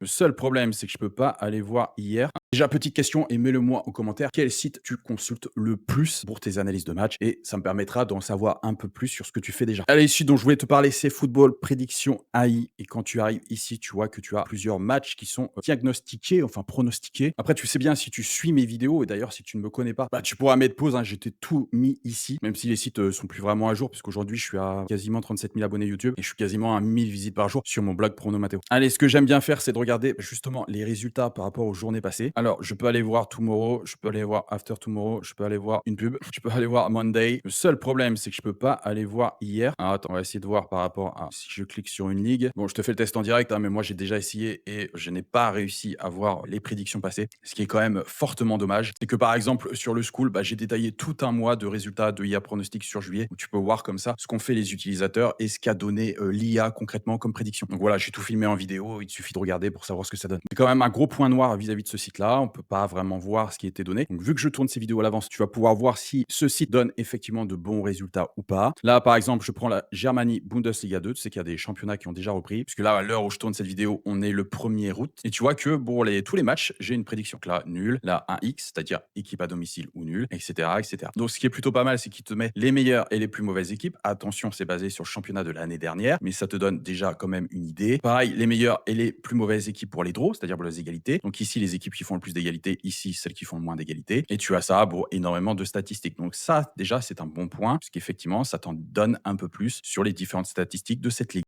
Le seul problème, c'est que je peux pas aller voir hier. Déjà, petite question et mets-le moi en commentaire. Quel site tu consultes le plus pour tes analyses de match? Et ça me permettra d'en savoir un peu plus sur ce que tu fais déjà. Allez, ici dont je voulais te parler, c'est Football Prédiction AI. Et quand tu arrives ici, tu vois que tu as plusieurs matchs qui sont diagnostiqués, enfin pronostiqués. Après, tu sais bien si tu suis mes vidéos, et d'ailleurs, si tu ne me connais pas, bah, tu pourras mettre pause, hein, j'étais tout mis ici, même si les sites sont plus vraiment à jour, puisqu'aujourd'hui, je suis à quasiment 37 000 abonnés YouTube et je suis quasiment à 1000 visites par jour sur mon blog Pronomatéo. Allez, ce que j'aime bien faire, c'est de regarder justement les résultats par rapport aux journées passées. Alors, je peux aller voir Tomorrow, je peux aller voir After Tomorrow, je peux aller voir une pub, je peux aller voir Monday. Le seul problème, c'est que je peux pas aller voir hier. Alors, attends, on va essayer de voir par rapport à si je clique sur une ligue. Bon, je te fais le test en direct, hein, mais moi, j'ai déjà essayé et je n'ai pas réussi à voir les prédictions passées. Ce qui est quand même fortement dommage. C'est que par exemple, sur le School, bah, j'ai détaillé tout un mois de résultats de IA pronostic sur juillet, où tu peux voir comme ça ce qu'ont fait les utilisateurs et ce qu'a donné l'IA concrètement comme prédiction. Donc voilà, j'ai tout filmé en vidéo, il suffit de regarder pour savoir ce que ça donne. C'est quand même un gros point noir vis-à-vis de ce site-là, on peut pas vraiment voir ce qui a été donné. Donc vu que je tourne ces vidéos à l'avance, tu vas pouvoir voir si ce site donne effectivement de bons résultats ou pas. Là, par exemple, je prends la Germany Bundesliga 2, tu sais qu'il y a des championnats qui ont déjà repris, puisque là, à l'heure où je tourne cette vidéo, on est le 1er août, et tu vois que pour tous les matchs, j'ai une prédiction. Donc là, nul, là, un X, c'est-à-dire équipe à domicile ou nul, etc., etc. Donc ce qui est plutôt pas mal, c'est qu'il te met les meilleures et les plus mauvaises équipes. Attention, c'est basé sur le championnat de l'année dernière, mais ça te donne déjà quand même une idée. Pareil, les meilleures et les plus mauvaises équipes pour les draws, c'est-à-dire pour les égalités. Donc ici, les équipes qui font le plus d'égalités, ici, celles qui font le moins d'égalités. Et tu as ça pour énormément de statistiques. Donc ça, déjà, c'est un bon point, parce qu'effectivement, ça t'en donne un peu plus sur les différentes statistiques de cette ligue.